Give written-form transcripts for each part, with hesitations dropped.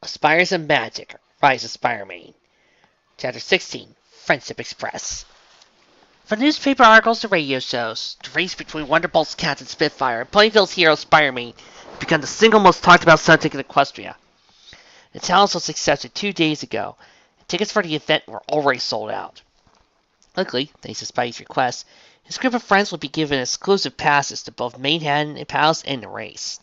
Spires and Magic, Rise of Spider-Man. Chapter 16, Friendship Express. From newspaper articles to radio shows, the race between Wonderbolt's Captain Spitfire and Ponyville's hero Spider-Man became the single most talked about subject in Equestria. The challenge was accepted 2 days ago, and tickets for the event were already sold out. Luckily, thanks to Spidey's request, his group of friends would be given exclusive passes to both Manhattan Palace and the race.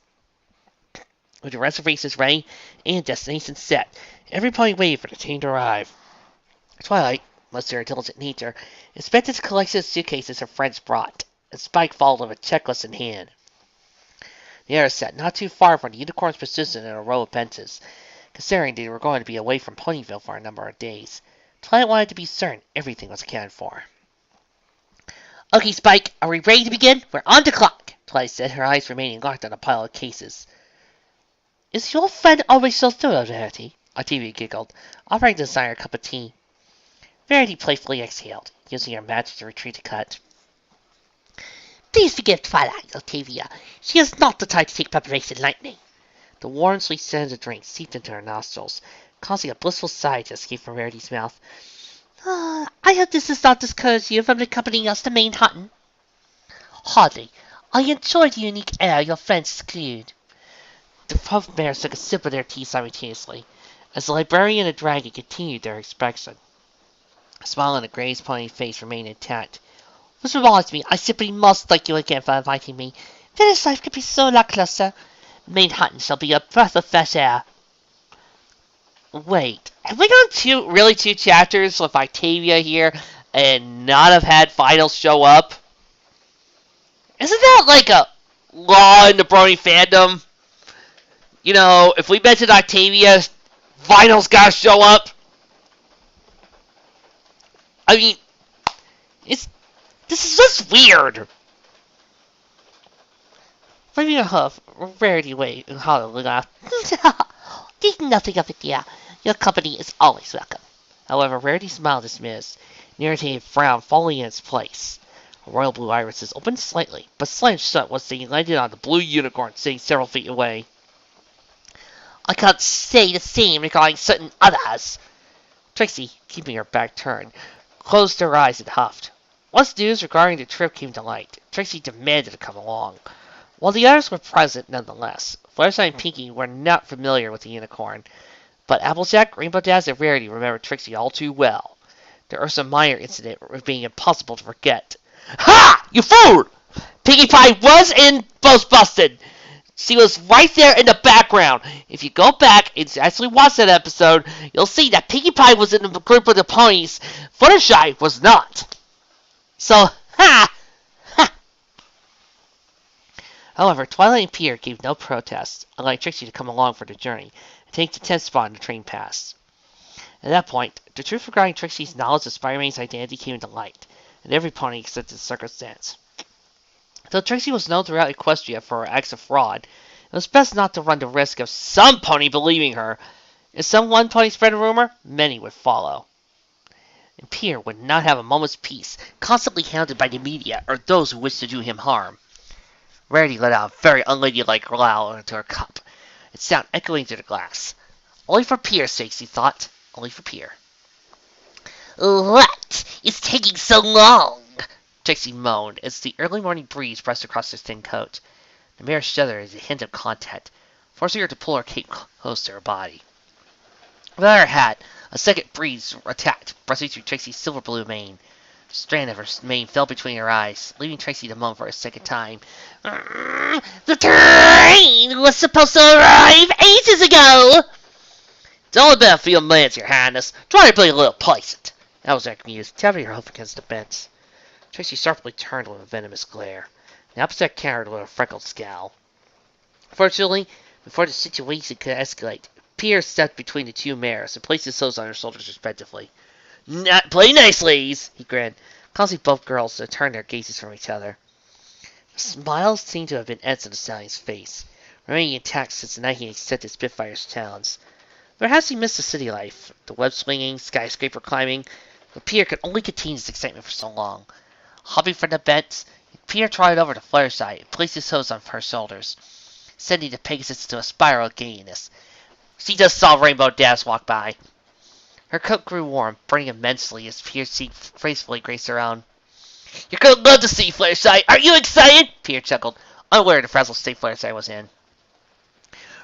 With the reservations ready and destination set, everybody waited for the team to arrive. Twilight, most of her intelligent nature, inspected the collection of suitcases her friends brought, and Spike followed with a checklist in hand. The others sat not too far from the unicorn's position in a row of benches, considering they were going to be away from Ponyville for a number of days. Twilight wanted to be certain everything was accounted for. "Okay, Spike, are we ready to begin? We're on the clock," Twilight said, her eyes remaining locked on a pile of cases. "Is your friend always so thorough, Verity?" Octavia giggled, offering the designer a cup of tea. Verity playfully exhaled, using her match to retrieve the cut. "Please forgive Twilight, Octavia. She is not the type to take preparation lightly." The warm, sweet scent of the drink seeped into her nostrils, causing a blissful sigh to escape from Verity's mouth. "I hope this does not discourage you from accompanying us to Manhattan." "Hardly. I enjoy the unique air your friends seclude." The puff bears took a sip of their tea simultaneously, as the librarian and the dragon continued their inspection. A smile on the Gray's pony face remained intact. "Which reminds me, I simply must thank you again for inviting me. Village life could be so lackluster. Manhattan shall be a breath of fresh air." Wait, have we done two chapters with Octavia here and not have had Finals show up? Isn't that like a law in the Brony fandom? You know, if we mention Octavia, Finals gotta show up. I mean, this is just weird. Bringing a hoof, Rarity waved and hollowly laughed. "There's nothing of it, dear. Your company is always welcome." However, Rarity smiled dismissed, an irritated frown falling in its place. Her royal blue irises opened slightly, but slammed shut once they landed on the blue unicorn sitting several feet away. "I can't say the same regarding certain others." Trixie, keeping her back turned, closed her eyes and huffed. Once news regarding the trip came to light, Trixie demanded to come along. While the others were present nonetheless, Fluttershy and Pinkie were not familiar with the unicorn, but Applejack, Rainbow Dash, and Rarity remembered Trixie all too well. The Ursa Meyer incident being impossible to forget. "Ha! You fool! Pinkie Pie was in Ghostbusted! She was right there in the background. If you go back and actually watch that episode, you'll see that Pinkie Pie was in the group of the ponies. Fluttershy was not. So, ha! Ha!" However, Twilight and Pierre gave no protest, allowing Trixie to come along for the journey and take the 10th spot in the train pass. At that point, the truth regarding Trixie's knowledge of Spider-Man's identity came to light, and every pony accepted the circumstance. Though Trixie was known throughout Equestria for her acts of fraud, it was best not to run the risk of some pony believing her. If some one pony spread a rumor, many would follow. And Pierre would not have a moment's peace, constantly hounded by the media or those who wished to do him harm. Rarity let out a very unladylike growl into her cup, its sound echoing through the glass. Only for Pierre's sake, she thought. Only for Pierre. "What is taking so long?" Trixie moaned as the early morning breeze brushed across her thin coat. The mare shuddered as a hint of contact, forcing her to pull her cape close to her body. Without her hat, a second breeze attacked, brushing through Trixie's silver blue mane. A strand of her mane fell between her eyes, leaving Trixie to moan for a second time. "The train was supposed to arrive ages ago!" "It's only been a few minutes, Your Highness. Try to be a little patient," Applejack mused, tapping her hoof against the bench. Trixie sharply turned with a venomous glare, and Applejack countered with a freckled scowl. Fortunately, before the situation could escalate, Pierre stepped between the two mares and placed his hose on her shoulders respectively. "Play nice, ladies," he grinned, causing both girls to turn their gazes from each other. The smile seemed to have been etched on the stallion's face, remaining intact since the night he accepted Spitfire's challenge. Perhaps he missed the city life, the web-swinging, skyscraper climbing, but Pierre could only contain his excitement for so long. Hopping from the bench, Pierre trotted over to Fluttershy and placed his hose on her shoulders, sending the Pegasus into a spiral of gayness. She just saw Rainbow Dash walk by. Her coat grew warm, burning immensely as Pierre's seat gracefully graced her own. "You're gonna love to see Fluttershy. Are you excited?" Pierre chuckled, unaware of the frazzled state Fluttershy was in.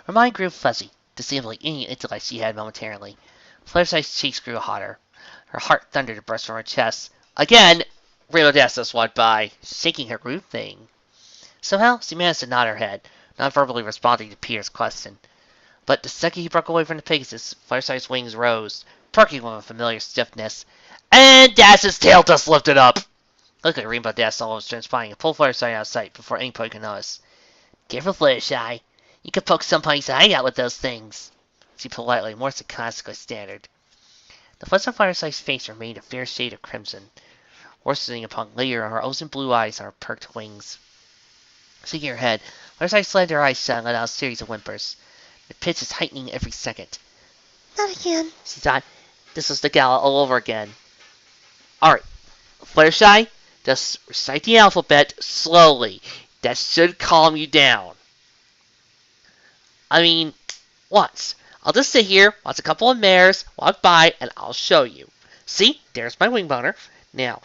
Her mind grew fuzzy, disabling any intellect she had momentarily. Fluttershy's cheeks grew hotter. Her heart thundered to burst from her chest. Again, Rainbow Dash just walked by, shaking her rude thing. Somehow, she managed to nod her head, not verbally responding to Pierre's question. But the second he broke away from the Pegasus, Fluttershy's wings rose, perking with a familiar stiffness, and Dash's tail just lifted up. Luckily, Rainbow Dash saw what was transpiring and pulled Fluttershy out of sight before anybody could notice. "Careful, Fluttershy. You could poke somebody's eye out with those things," she politely, more sarcastically standard. The flesh on Fluttershy's face remained a fair shade of crimson, worsening upon layer of her ocean blue eyes and her perked wings. Shaking her head, Fluttershy slammed her eyes shut and let out a series of whimpers. The pitch is heightening every second. "Not again," she thought. This was the gala all over again. "Alright, Fluttershy, just recite the alphabet slowly. That should calm you down. I mean, once. I'll just sit here, watch a couple of mares walk by, and I'll show you. See, there's my wing boner. Now,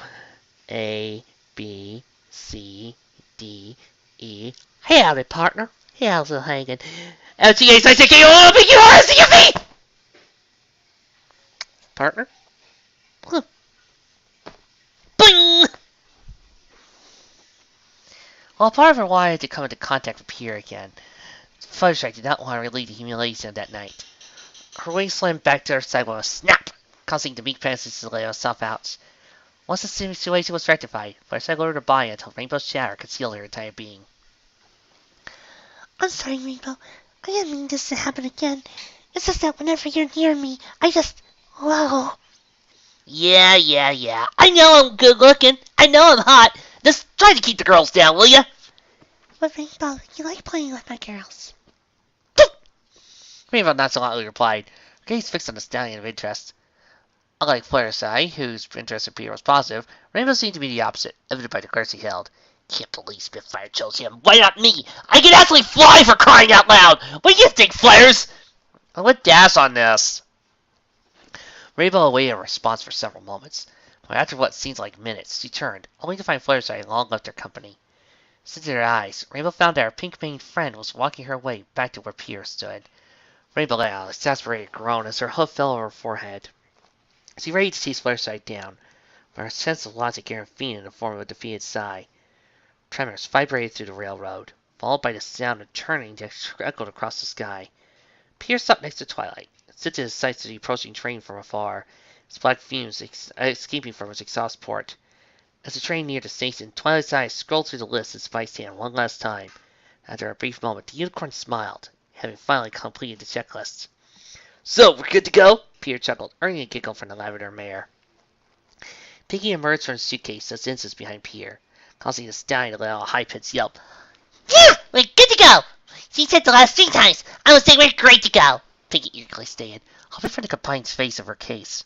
A, B, C, D, E. Hey, howdy, partner. Hey, how's it hanging? LGA, pick your horse to your feet! Partner? Boing! While part of her wanted to come into contact with Pierre again, Fluttershy did not want to relieve the humiliation of that night. Her wings slammed back to her side with a snap, causing the meek princess to lay herself out. Once the situation was rectified, Fluttershy lowered her body until Rainbow's shadow concealed her entire being. "I'm sorry, Rainbow. I didn't mean this to happen again. It's just that whenever you're near me, I just... whoa." Yeah. I know I'm good looking. I know I'm hot. Just try to keep the girls down, will ya? But Rainbow, you like playing with my girls. Rainbow nonchalantly replied, her gaze fixed on the stallion of interest. Unlike Fluttershy, whose interest in Peter was positive, Rainbow seemed to be the opposite, evident by the glance he held. Can't believe Spitfire chose him. Why not me? I can actually fly, for crying out loud! What do you think, Flares? I'll let Dash on this. Rainbow awaited a response for several moments, but after what seemed like minutes, she turned, only to find Fluttershy had long left her company. Sitting her eyes, Rainbow found that her pink-maned friend was walking her way back to where Pierre stood. Rainbow let out an exasperated groan as her hoof fell over her forehead. She ready to chase Fluttershy down, but her sense of logic intervened in the form of a defeated sigh. Tremors vibrated through the railroad, followed by the sound of turning that echoed across the sky. Pierre stopped next to Twilight, and stood to his sight to the approaching train from afar, its black fumes escaping from its exhaust port. As the train neared the station, Twilight's eyes scrolled through the list and spiced hand one last time. After a brief moment, the unicorn smiled, having finally completed the checklist. "So, we're good to go?" Pierre chuckled, earning a giggle from the lavender mare. Piggy emerged from his suitcase just inches behind Pierre, causing the stallion to let out a high-pitched yelp. "Yeah, we're good to go! She said the last 3 times. I would say we're great to go," Piggy eagerly stated, hoping for the compliance face of her case.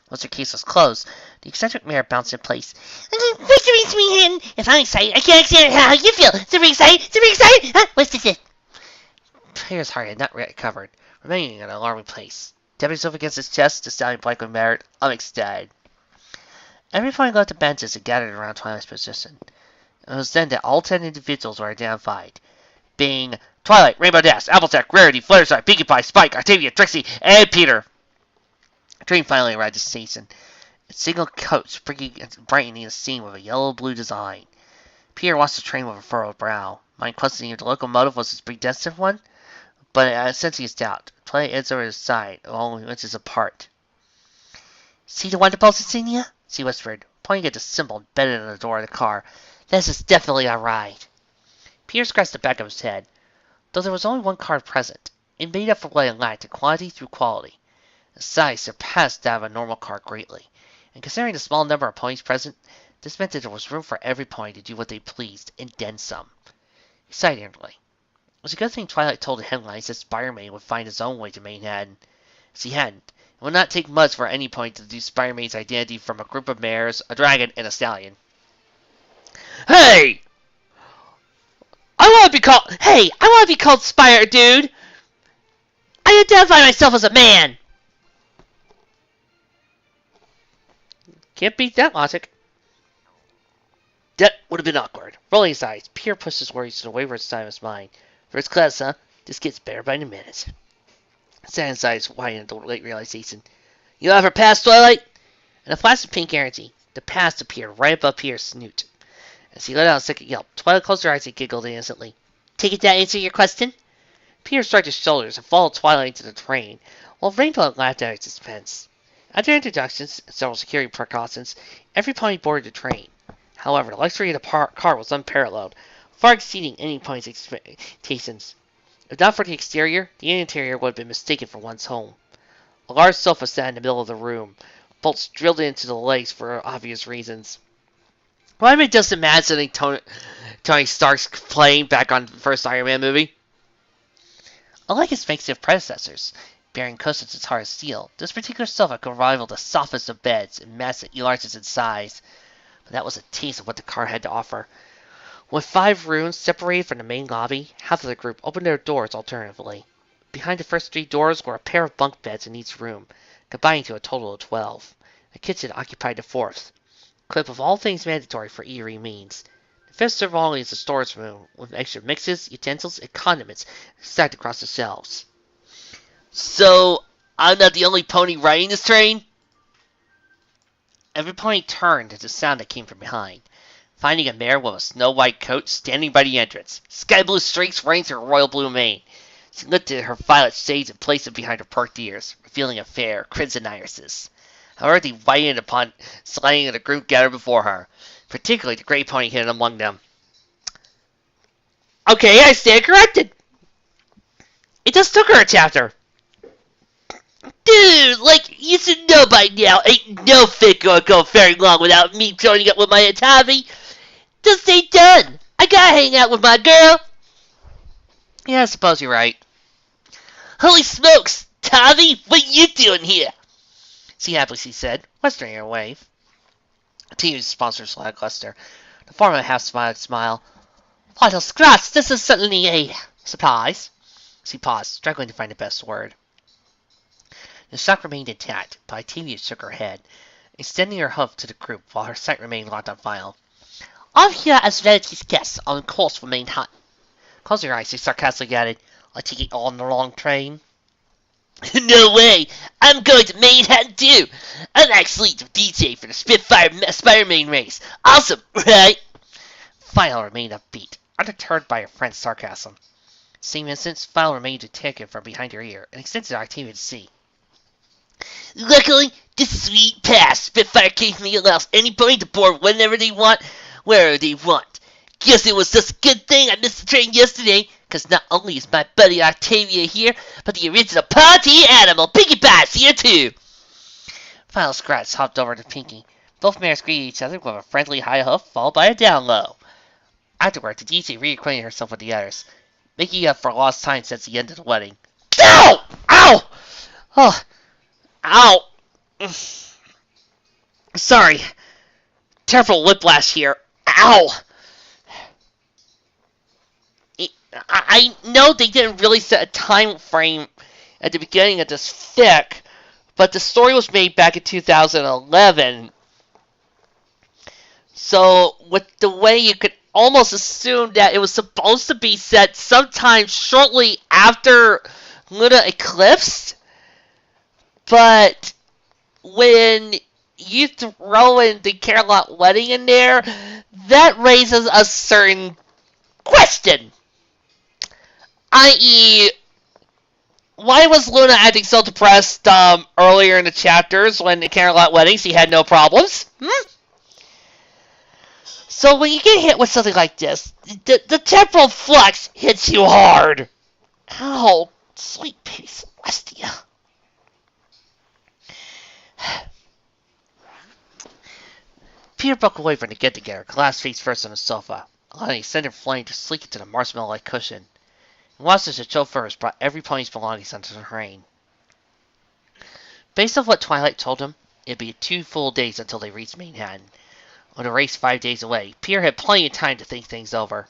Once her case was closed, the eccentric mare bounced in place. "Victory, sweetheart! If I'm excited, I can't understand how you feel. Super excited? Super excited? Huh? What's this?" Pierre's heart had not yet recovered, remaining in an alarming place. Tapping himself against his chest, the stallion blankly murmured, "I'm ecstatic." Everyone left the benches and gathered around Twilight's position. It was then that all 10 individuals were identified, being Twilight, Rainbow Dash, Applejack, Rarity, Fluttershy, Pinkie Pie, Spike, Octavia, Trixie, and Peter. The train finally arrived at the station, its single coach brightening the scene with a yellow-blue design. Pierre watched the train with a furrowed brow, mind questioning if the locomotive was his predestined one, but sensing his doubt, Twilight edged over to his side, only inches apart. "See the Wonderbolts insignia?" she whispered, pointing at the symbol embedded in the door of the car. "This is definitely our ride." Pierre scratched the back of his head. Though there was only one card present, it made up for what it lacked in quantity through quality. The size surpassed that of a normal card greatly, and considering the small number of ponies present, this meant that there was room for every pony to do what they pleased, and then some. He sighed inwardly. It was a good thing Twilight told the headlines that Spider-Man would find his own way to Manhattan. As he hadn't, it would not take much for any pony to deduce Spider-Man's identity from a group of mares, a dragon, and a stallion. Hey! I want to be called Spider Dude! I I identify myself as a man! Can't beat that logic. That would have been awkward. Rolling his eyes, Pierre pushed his worries to the wayward side of his mind. First class, huh? This gets better by the minute. Sans eyes widened the late realization. You ever pass, Twilight? And a flash of pink energy. The past appeared right above Pierre's snoot. As he let out a second yelp, Twilight closed her eyes and giggled innocently. Take it that answer your question? Pierre shrugged his shoulders and followed Twilight into the train, while Rainbow laughed at his expense. After introductions and several security precautions, every pony boarded the train. However, the luxury of the car was unparalleled, far exceeding any pony's expectations. If not for the exterior, the interior would have been mistaken for one's home. A large sofa sat in the middle of the room, bolts drilled into the legs for obvious reasons. Why am I just imagining Tony Stark's playing back on the first Iron Man movie? Unlike his makeshift predecessors, bearing cushions as hard as steel, this particular sofa could rival the softest of beds in massive largest in size. But that was a taste of what the car had to offer. With 5 rooms separated from the main lobby, half of the group opened their doors alternatively. Behind the first 3 doors were a pair of bunk beds in each room, combining to a total of 12. The kitchen occupied the 4th, equipped with all things mandatory for eatery means. The 5th served only as a storage room, with extra mixes, utensils, and condiments stacked across the shelves. So, I'm not the only pony riding this train? Every pony turned at the sound that came from behind, finding a mare with a snow-white coat standing by the entrance, sky-blue streaks running through her royal blue mane. She lifted her violet shades and placed them behind her perked ears, revealing a fair, crimson irises. However, they whitened upon sliding in the group gathered before her, particularly the gray pony hidden among them. Okay, I stand corrected. It just took her a chapter. Dude, like, you should know by now, ain't no fit gonna go very long without me joining up with my Atavi. Just ain't done. I gotta hang out with my girl. Yeah, I suppose you're right. Holy smokes, Tavi, what are you doing here? See happily, she said, westering her wave. TV's sponsors lackluster. The former half-smiled smile. Vital scratch, this is certainly a surprise. She paused, struggling to find the best word. The shock remained intact, but Octavia shook her head, extending her hoof to the group while her sight remained locked on Vital. I'm here as Rarity's guest on course for Main Hunt. Closing her eyes, she sarcastically added, I take it on the wrong train. No way! I'm going to Main Hunt too! I'm actually the DJ for the Spitfire Spider-Man race. Awesome, right? Vital remained upbeat, undeterred by her friend's sarcasm. Same instant, Vital remained to take it from behind her ear and extended to Octavia to see. Luckily, this sweet pass Spitfire gave me allows anybody to board whenever they want, wherever they want. Guess it was just a good thing I missed the train yesterday, because not only is my buddy Octavia here, but the original party animal, Pinkie Pie's here too. Vital Scratch hopped over to Pinkie. Both mares greeted each other with a friendly high hoof, followed by a down low. Afterward, the DJ reacquainted herself with the others, making up for lost time since the end of the wedding. Ow! Ow! Oh! Ow! Sorry. Terrible whiplash here. Ow! I know they didn't really set a time frame at the beginning of this fic, but the story was made back in 2011. So, with the way you could almost assume that it was supposed to be set sometime shortly after Luna eclipsed, but when you throw in the Care-a-Lot wedding in there, that raises a certain question. I.e., why was Luna acting so depressed earlier in the chapters when the Care-a-Lot wedding she had no problems? So when you get hit with something like this, the temporal flux hits you hard. Ow, sweet baby Celestia. Peter broke away from the get-together, glass face first on the sofa, allowing the extended flame to sleek into the marshmallow-like cushion, and watched as the chauffeurs brought every pony's belongings onto the train. Based on what Twilight told him, it'd be 2 full days until they reached Manhattan. With a race 5 days away, Peter had plenty of time to think things over.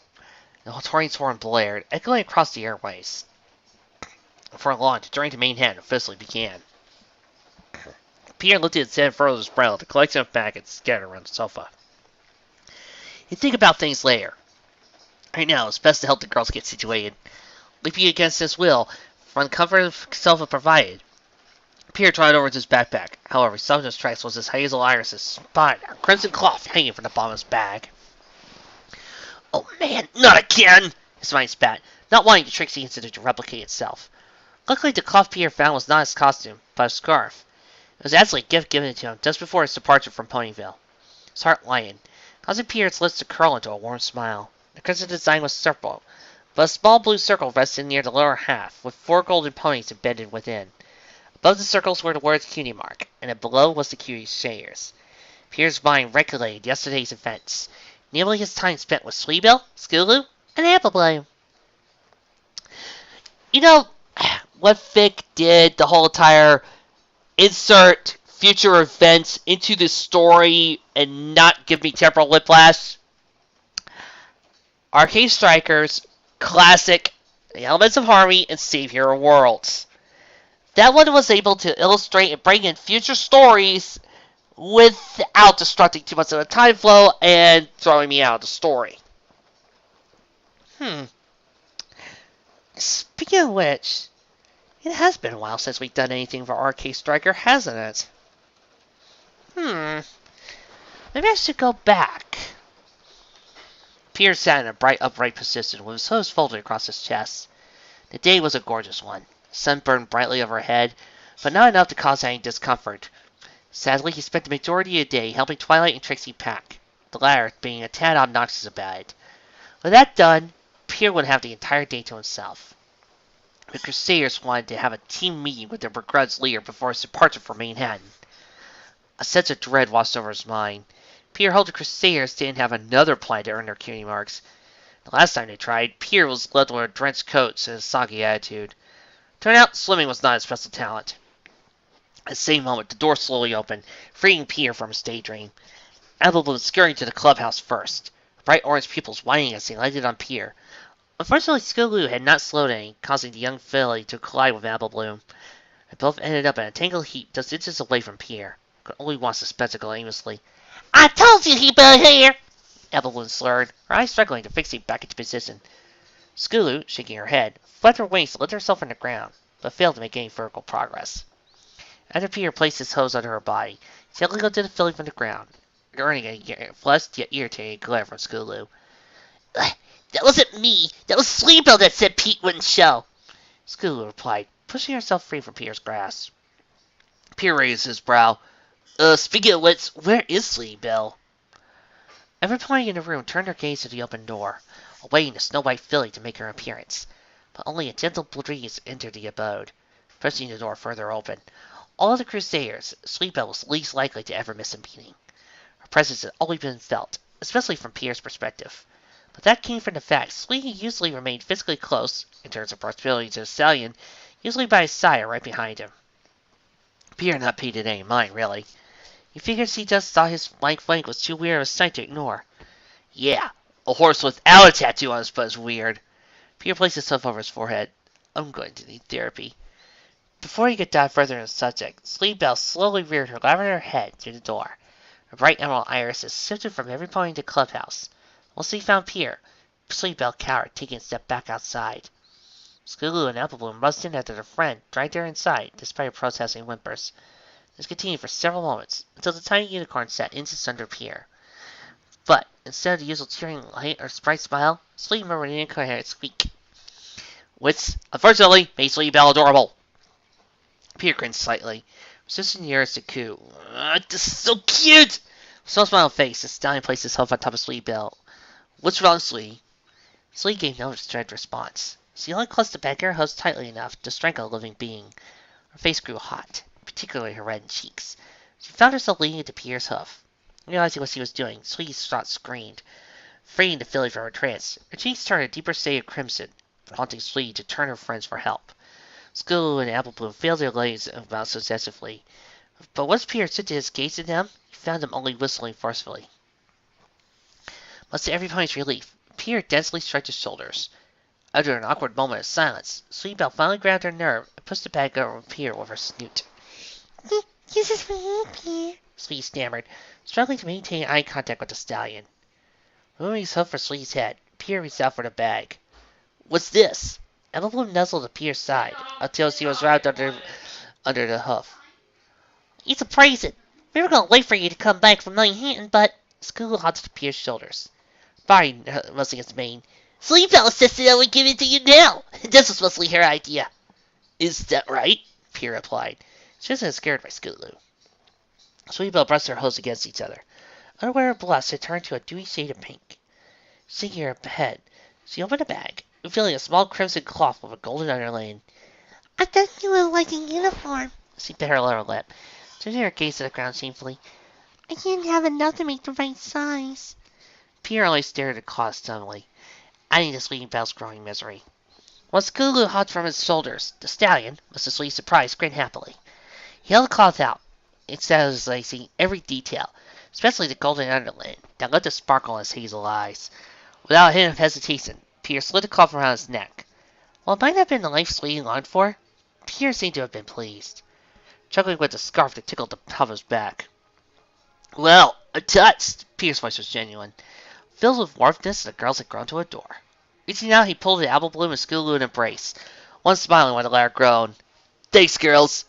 The train's horn blared, echoing across the airways. For a long, to drain to main hand officially began. Pierre lifted his head and furrowed his brow to collect himself back and scattered around the sofa. He'd think about things later. Right now, it's best to help the girls get situated. Leaping against his will, from the comfort of himself provided. Pierre trotted over to his backpack. However, some of his tracks was his hazel irises, spotted on crimson cloth hanging from the bottom of his bag. Oh man, not again! His mind spat, not wanting the tricksy incident to replicate itself. Luckily, the cloth Pierre found was not his costume, but a scarf. It was actually a gift given to him just before his departure from Ponyville. His heart lightened, causing Pierre's lips to curl into a warm smile. The crimson design was circle, but a small blue circle rested near the lower half, with 4 golden ponies embedded within. Above the circles were the words Cutie Mark, and below was the Cutie Shayers. Pierre's mind recollected yesterday's events, namely his time spent with Sleebill, Skulu, and Applebloom. You know what Vic did the whole entire insert future events into the story and not give me temporal whiplash? Arcade Strikers, classic, The Elements of Harmony, and Save Hero Worlds. That one was able to illustrate and bring in future stories without disrupting too much of the time flow and throwing me out of the story. Speaking of which, it has been a while since we've done anything for Arcade Striker, hasn't it? Maybe I should go back. Pierre sat in a bright, upright position with his hose folded across his chest. The day was a gorgeous one. The sun burned brightly overhead, but not enough to cause any discomfort. Sadly, he spent the majority of the day helping Twilight and Trixie pack, the latter being a tad obnoxious about it. With that done, Pierre would have the entire day to himself. The Crusaders wanted to have a team meeting with their begrudged leader before his departure for Manhattan. A sense of dread washed over his mind. Pierre hoped the Crusaders didn't have another plan to earn their cutie marks. The last time they tried, Pierre was left with drenched coats and a soggy attitude. Turned out, swimming was not his special talent. At the same moment, the door slowly opened, freeing Pierre from his daydream. Applebloom was scurrying to the clubhouse first, bright orange pupils widening as they lighted on Pierre. Unfortunately, Skulu had not slowed any, causing the young filly to collide with Applebloom. They both ended up in a tangled heap just inches away from Pierre, who could only watch the spectacle aimlessly. "I told you he'd be here!" Applebloom slurred, her eyes struggling to fixate back into position. Skulu, shaking her head, flapped her wings to lift herself on the ground, but failed to make any vertical progress. After Pierre placed his hose under her body, he gently lifted the filly from the ground, earning a flushed yet irritated glare from Skulu. "That wasn't me. That was Sleebill that said Pete wouldn't show," Skulu replied, pushing herself free from Pierre's grasp. Pierre raised his brow. Speaking of which, where is Sleebill?" Every pony in the room turned their gaze to the open door, awaiting the snow-white filly to make her appearance. But only a gentle breeze entered the abode, pushing the door further open. All of the Crusaders, Sleebill was least likely to ever miss a meeting. Her presence had always been felt, especially from Pierre's perspective. But that came from the fact Sleepy usually remained physically close, in terms of proximity to the stallion, usually by his side or right behind him. Pierre not paid it any mind, really. He figured he just thought his blank flank was too weird of a sight to ignore. Yeah, a horse without a tattoo on his butt is weird. Pierre placed himself over his forehead. I'm going to need therapy. Before he could dive further into the subject, Sleebill slowly reared her lavender head through the door. Her bright emerald irises sifted from every point in the clubhouse. Once he found Pierre, Sleebill cowered, taking a step back outside. Skulu and Applebloom rushed in after their friend, dragged her inside, despite her protesting whimpers. This continued for several moments, until the tiny unicorn sat inches under Pierre. But, instead of the usual cheering light or sprite smile, Sleep murmured an incoherent squeak, which, unfortunately, made Sleebill adorable. Pierre grinned slightly, resisting the urge to coo. This is so cute! With a small smile on his face, the stallion placed himself on top of Sleebill. What's wrong, Slee? Slee gave no distracted response. She only clutched the back of her hose tightly enough to strangle a living being. Her face grew hot, particularly her reddened cheeks. She found herself leaning into Pierre's hoof. Realizing what she was doing, Slee's throat screamed, freeing the filly from her trance. Her cheeks turned a deeper shade of crimson, prompting Slee to turn her friends for help. Skulu and Applebloom failed their legs about successively. But once Pierre stood to his gaze at them, he found them only whistling forcefully. Much to every pony's relief, Pierre densely shrugged his shoulders. After an awkward moment of silence, Sweetbelle finally grabbed her nerve and pushed the bag over Pierre with her snoot. This is for you, Pierre. Sweetie stammered, struggling to maintain eye contact with the stallion. Removing his hood from Sweetie's head, Pierre reached out for the bag. What's this? Evelyn nuzzled to Pierre's side until she was wrapped under the hoof. It's a present. We were going to wait for you to come back from Manhattan, but... Scootaloo hopped to Pierre's shoulders, body nuzzling his mane. Sweetbelle insisted I would give it to you now. This was mostly her idea. Is that right? Pierre replied. She wasn't scared by Scootaloo. Sweetbelle brushed their hooves against each other. Unaware of blush, it turned to a dewy shade of pink. Sinking her head, she opened the bag, revealing a small crimson cloth with a golden underlaying. I thought you would like a uniform. She bit her lower lip, turning her gaze to the ground shamefully. I didn't have enough to make the right size. Pierre only stared at the cloth stonily, adding to Sweetbelle's growing misery. Once Scootaloo hopped from his shoulders, the stallion, much to Sweetie's surprise, grinned happily. He held the cloth out, emphasizing every detail, especially the golden underlay that lit to sparkle in his hazel eyes. Without a hint of hesitation, Pierre slid the cloth around his neck. While it might not have been the life Sweetie longed for, Pierre seemed to have been pleased, chuckling with the scarf that tickled the top of his back. Well, I'm touched. Pierre's voice was genuine, filled with warmthness the girls had grown to adore. Reaching out, he pulled the apple bloom and Scootaloo in an embrace, one smiling while the latter groaned. Thanks, girls.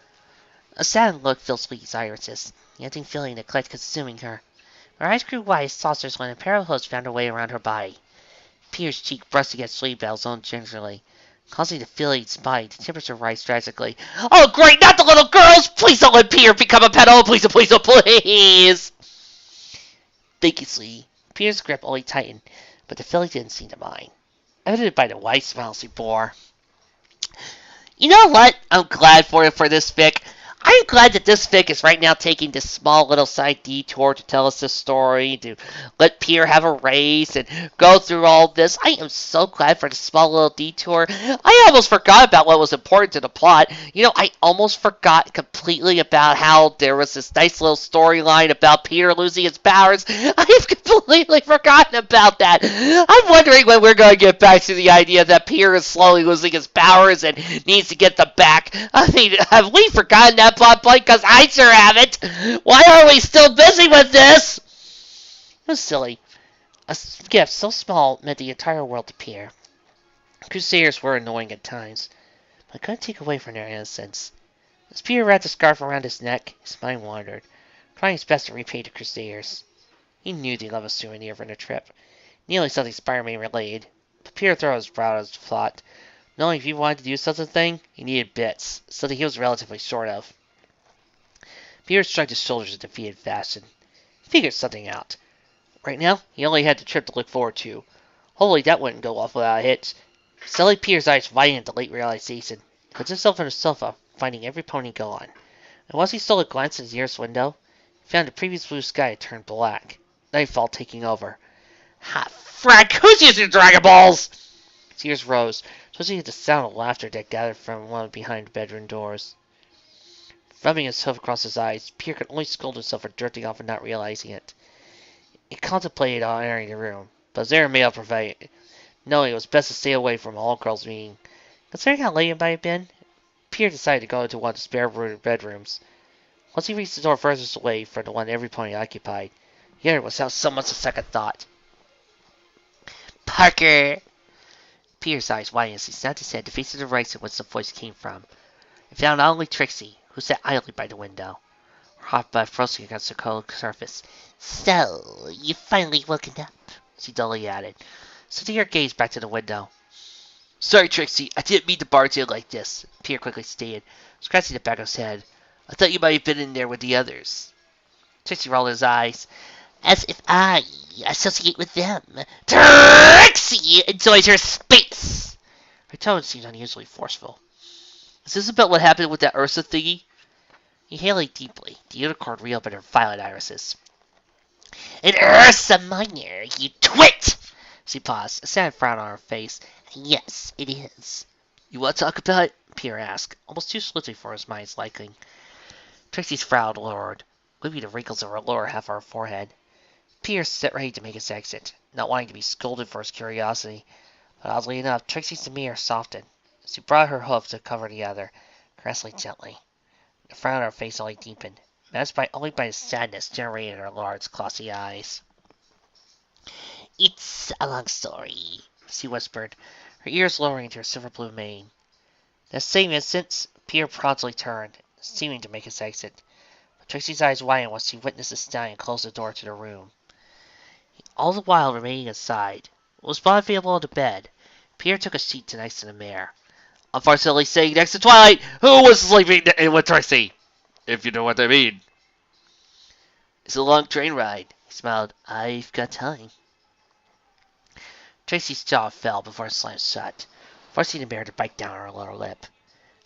A sad look filled Sweetie's irises, the empty feeling that kept consuming her. Her eyes grew wide as saucers when a pair of hooves found their way around her body. Pierre's cheek brushed against Sweetbelle's own gingerly, causing the feeling's body to temperature rise drastically. Oh, great! Not the little girls! Please don't let Pierre become a pet! Oh, please, oh, please, oh, please! Thank you, Sweetie. Pierre's grip only tightened, but the filly didn't seem to mind, evident by the wide smile she bore. You know what? I'm glad for this fic. I'm glad that this fic is right now taking this small little side detour to tell us this story, to let Pierre have a race and go through all this. I am so glad for this small little detour. I almost forgot about what was important to the plot. You know, I almost forgot completely about how there was this nice little storyline about Pierre losing his powers. I've completely forgotten about that. I'm wondering when we're going to get back to the idea that Pierre is slowly losing his powers and needs to get them back. I mean, have we forgotten that plot point? Because I sure haven't. Why are we still busy with this? It was silly. A gift so small meant the entire world to Pierre. Crusaders were annoying at times, but couldn't take away from their innocence. As Pierre wrapped the scarf around his neck, his mind wandered, trying his best to repay the Crusaders. He knew they loved a souvenir from the trip, nearly something Spider-Man related, but Pierre threw his brow as the thought, knowing if he wanted to do such a thing, he needed bits, so that he was relatively short of. Pierre shrugged his shoulders in defeated fashion. He figured something out. Right now, he only had the trip to look forward to. Hopefully that wouldn't go off without a hitch. Suddenly Pierre's eyes widened at the late realization. He put himself on the sofa, finding every pony gone. And once he stole a glance at his nearest window, he found the previous blue sky had turned black. Nightfall taking over. Ha, frack! Who's using Dragon Balls? His ears rose, twisting at the sound of laughter that gathered from one behind the bedroom doors. Rubbing his hoof across his eyes, Pierre could only scold himself for drifting off and not realizing it. He contemplated on entering the room, but his air made up for it, knowing it was best to stay away from all girls' meeting. Considering how late it might have been, Pierre decided to go into one of the spare bedrooms. Once he reached the door furthest away from the one every pony occupied, he entered without so much as a second thought. Parker! Pierre's eyes widened as he snapped his head to face the right in which the voice came from, and found not only Trixie, who sat idly by the window, her hot blood frozen against the cold surface. So, you've finally woken up, she dully added, sending her gaze back to the window. Sorry, Trixie, I didn't mean to barge in like this, Pierre quickly stated, scratching the back of his head. I thought you might have been in there with the others. Trixie rolled his eyes. As if I associate with them. Trixie enjoys her space! Her tone seemed unusually forceful. Is this about what happened with that Ursa thingy? He inhaled deeply. The unicorn reopened her violet irises. An Ursa Minor, you twit! She paused, a sad frown on her face. Yes, it is. You want to talk about it? Pierre asked, almost too swiftly for his mind's liking. Trixie's frown lowered, moving the wrinkles of her lower half of her forehead. Pierre sat ready to make his exit, not wanting to be scolded for his curiosity, But oddly enough, Trixie's demeanor softened. She brought her hoof to cover the other, caressing gently. The frown on her face only deepened, masked only by the sadness generated in her large, glossy eyes. It's a long story, She whispered, her ears lowering to her silver-blue mane. That same instant, Pierre promptly turned, seeming to make his exit. But Trixie's eyes widened when she witnessed the stallion close the door to the room. All the while remaining inside, was Bob available on the bed. Pierre took a seat next to the mare. Unfortunately, sitting next to Twilight, who was sleeping with Trixie, if you know what I mean. It's a long train ride, he smiled. I've got time. Trixie's jaw fell before it slammed shut, forcing the mare to bite down her lower lip.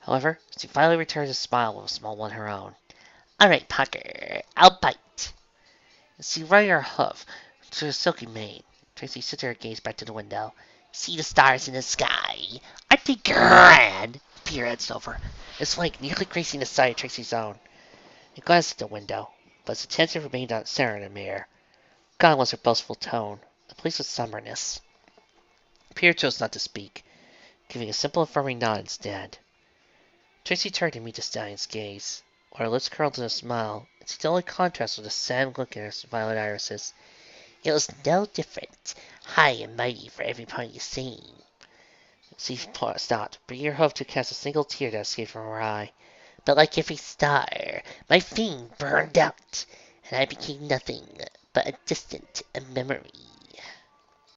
However, she finally returned a smile with a small one of her own. All right, Parker, I'll bite. And she running her hoof through her silky mane. Trixie shifted her gaze back to the window. See the stars in the sky? Aren't they grand? Pierre edged over, his flank nearly grazing the side of Trixie's own. He glanced at the window, but his attention remained on Sarah and Amir. Gone was her boastful tone, replaced with somberness. Pierre chose not to speak, giving a simple affirming nod instead. Trixie turned to meet the stallion's gaze, while her lips curled in a smile, in stellar contrast with the sad look in her violet irises. It was no different, high and mighty for every point you seen. She stopped, bringing her hoof to cast a single tear that escaped from her eye. But like every star, my fame burned out, and I became nothing but a distant memory.